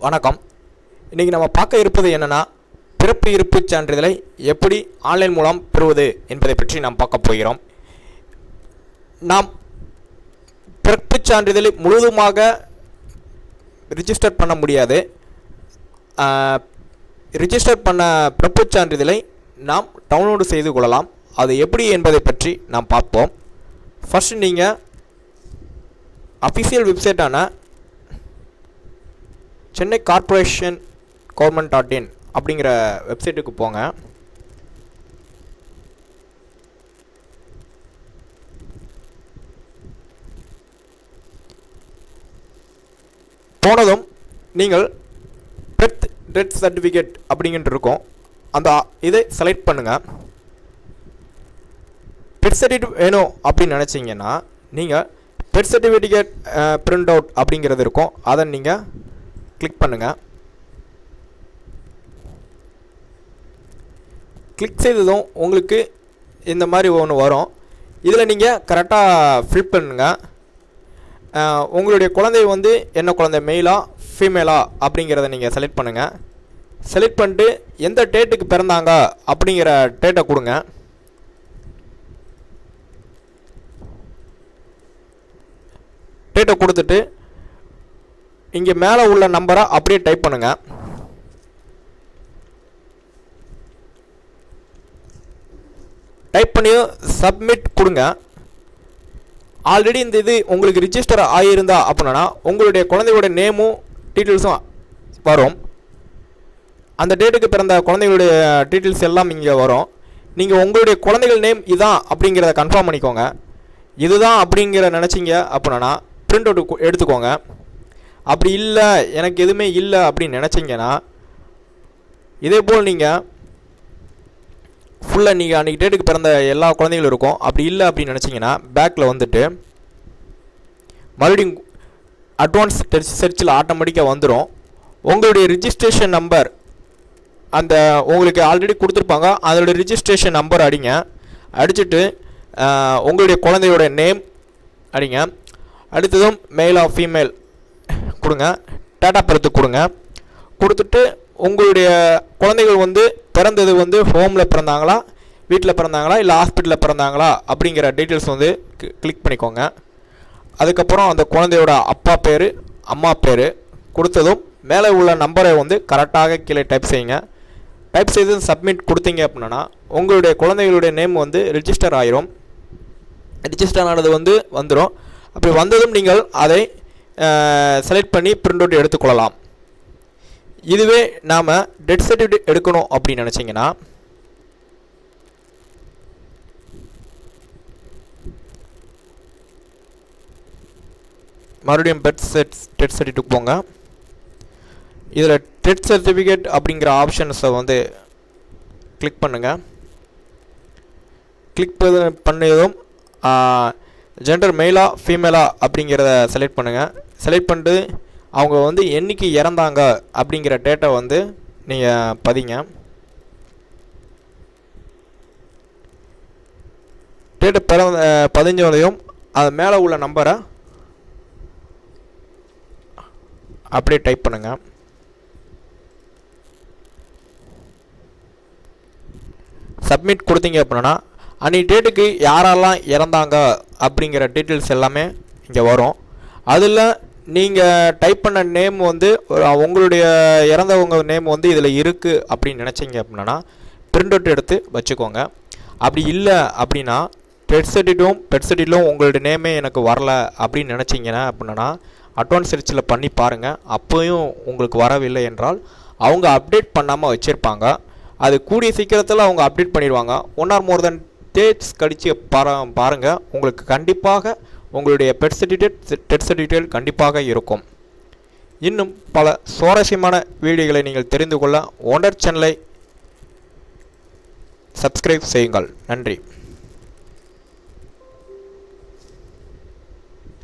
வணக்கம். இன்றைக்கி நம்ம பார்க்க இருப்பது என்னென்னா, பிறப்பு இருப்புச் சான்றிதழை எப்படி ஆன்லைன் மூலம் பெறுவது என்பதை பற்றி நாம் பார்க்க போகிறோம். நாம் பிறப்புச் சான்றிதழை முழுவதுமாக ரிஜிஸ்டர் பண்ண முடியாது. ரிஜிஸ்டர் பண்ண பிறப்புச் சான்றிதழை நாம் டவுன்லோடு செய்து கொள்ளலாம். அது எப்படி என்பதை பற்றி நாம் பார்ப்போம். ஃபர்ஸ்ட் நீங்கள் அஃபிஷியல் வெப்சைட்டான சென்னை கார்ப்பரேஷன் government.in அப்படிங்கிற வெப்சைட்டுக்கு போங்க. போனதும் நீங்கள் பெர்த் டெத் சர்டிஃபிகேட் அப்படிங்கிட்டு இருக்கும், அந்த இதை செலக்ட் பண்ணுங்கள். பெர்த் சர்டிஃபிகேட் வேணும் அப்படின்னு நினச்சிங்கன்னா நீங்கள் பெர்த் சர்டிஃபிகேட் பிரிண்ட் அவுட் அப்படிங்கிறது இருக்கும், அதை நீங்கள் கிளிக் பண்ணுங்கள். கிளிக் செய்ததும் உங்களுக்கு இந்த மாதிரி ஒன்று வரும். இதில் நீங்கள் கரெக்டாக ஃபில் பண்ணுங்கள். உங்களுடைய குழந்தை வந்து என்ன குழந்தை, மெயிலா ஃபீமேலா அப்படிங்கிறத நீங்கள் செலக்ட் பண்ணுங்கள். செலக்ட் பண்ணிட்டு எந்த டேட்டுக்கு பிறந்தாங்க அப்படிங்கிற டேட்டை கொடுங்க. டேட்டை கொடுத்துட்டு இங்கே மேலே உள்ள நம்பரை அப்படியே டைப் பண்ணுங்கள். டைப் பண்ணி சப்மிட் கொடுங்க. ஆல்ரெடி இந்த இது உங்களுக்கு ரிஜிஸ்டர் ஆகியிருந்தா அப்படின்னா உங்களுடைய குழந்தையோட நேமும் டீட்டெயில்ஸும் வரும். அந்த டேட்டுக்கு பிறந்த குழந்தைகளுடைய டீட்டெயில்ஸ் எல்லாம் இங்கே வரும். நீங்கள் உங்களுடைய குழந்தைகள் நேம் இதான் அப்படிங்கிறத கன்ஃபார்ம் பண்ணிக்கோங்க. இதுதான் அப்படிங்கிற நினச்சிங்க அப்படின்னா பிரிண்ட் அவுட் எடுத்துக்கோங்க. அப்படி இல்லை, எனக்கு எதுவுமே இல்லை அப்படின்னு நினச்சிங்கன்னா இதே போல் நீங்கள் ஃபுல்லாக நீங்கள் அன்றைக்கி டேட்டுக்கு பிறந்த எல்லா குழந்தைகளும் இருக்கும். அப்படி இல்லை அப்படின்னு நினச்சிங்கன்னா பேக்கில் வந்துட்டு மறுபடியும் அட்வான்ஸ் சர்ச்சில் ஆட்டோமேட்டிக்காக வந்துடும். உங்களுடைய ரிஜிஸ்ட்ரேஷன் நம்பர் அந்த உங்களுக்கு ஆல்ரெடி கொடுத்துருப்பாங்க, அதோடைய ரிஜிஸ்ட்ரேஷன் நம்பர் அடிங்க. அடிச்சுட்டு உங்களுடைய குழந்தையோட நேம் அடிங்க. அடுத்ததும் மேல் ஆர் ஃபீமேல் கொடுங்க. டேட்டா பர்த் கொடுங்க. கொடுத்துட்டு உங்களுடைய குழந்தைகள் வந்து பிறந்தது வந்து ஹோமில் பிறந்தாங்களா, வீட்டில் பிறந்தாங்களா, இல்லை ஹாஸ்பிட்டலில் பிறந்தாங்களா அப்படிங்கிற டீட்டெயில்ஸ் வந்து கிளிக் பண்ணிக்கோங்க. அதுக்கப்புறம் அந்த குழந்தையோட அப்பா பேர் அம்மா பேர் கொடுத்ததும் மேலே உள்ள நம்பரை வந்து கரெக்டாக கீழே டைப் செய்யுங்க. டைப் செய்து சப்மிட் கொடுத்தீங்க அப்படின்னா உங்களுடைய குழந்தைகளுடைய நேம் வந்து ரிஜிஸ்டர் ஆயிரும். ரிஜிஸ்டர் ஆனது வந்து வந்துடும். அப்படி வந்ததும் நீங்கள் அதை செலக்ட் பண்ணி பிரிண்ட் அவுட் எடுத்துக்கொள்ளலாம். இதுவே நாம் டெத் சர்டிஃபிகேட் எடுக்கணும் அப்படின்னு நினச்சிங்கன்னா மறுபடியும் டெத் சர்டிஃபிகேட் போங்க. இதில் டெத் சர்டிஃபிகேட் அப்படிங்கிற ஆப்ஷன்ஸை வந்து கிளிக் பண்ணுங்கள். கிளிக் பண்ணதும் ஜெண்டர் மெயிலா ஃபீமேலா அப்படிங்கிறத செலக்ட் பண்ணுங்கள். செலக்ட் பண்ணிட்டு அவங்க வந்து என்றைக்கு இறந்தாங்க அப்படிங்கிற டேட்டை வந்து நீங்கள் பதிங்க. டேட்டை பதிஞ்சதையும் அது மேலே உள்ள நம்பரை அப்படியே டைப் பண்ணுங்கள். சப்மிட் கொடுத்தீங்க அப்படின்னா அன்றைக்கி டேட்டுக்கு யாரெல்லாம் இறந்தாங்க அப்படிங்கிற டீட்டெயில்ஸ் எல்லாமே இங்கே வரும். அதில் நீங்கள் டைப் பண்ண நேம் வந்து உங்களுடைய இறந்தவங்க நேம் வந்து இதில் இருக்குது அப்படின்னு நினச்சிங்க அப்படின்னா பிரிண்ட் அவுட் எடுத்து வச்சுக்கோங்க. அப்படி இல்லை அப்படின்னா பெட் சர்டிஃபிகேட்டும் உங்களுடைய நேமே எனக்கு வரல அப்படின்னு நினச்சிங்கன்னா அப்படின்னா அட்வான்ஸ் சர்ச்சில் பண்ணி பாருங்கள். அப்போயும் உங்களுக்கு வரவில்லை என்றால் அவங்க அப்டேட் பண்ணாமல் வச்சுருப்பாங்க. அது கூடிய சீக்கிரத்தில் அவங்க அப்டேட் பண்ணிடுவாங்க. 1 or more than days கழித்து பாருங்கள். உங்களுக்கு கண்டிப்பாக உங்களுடைய பெட் சர்டிஃபிகேட் கண்டிப்பாக இருக்கும். இன்னும் பல சுவாரஸ்யமான வீடியோகளை நீங்கள் தெரிந்து கொள்ள ஒண்டர் சேனலை சப்ஸ்கிரைப் செய்யுங்கள். நன்றி.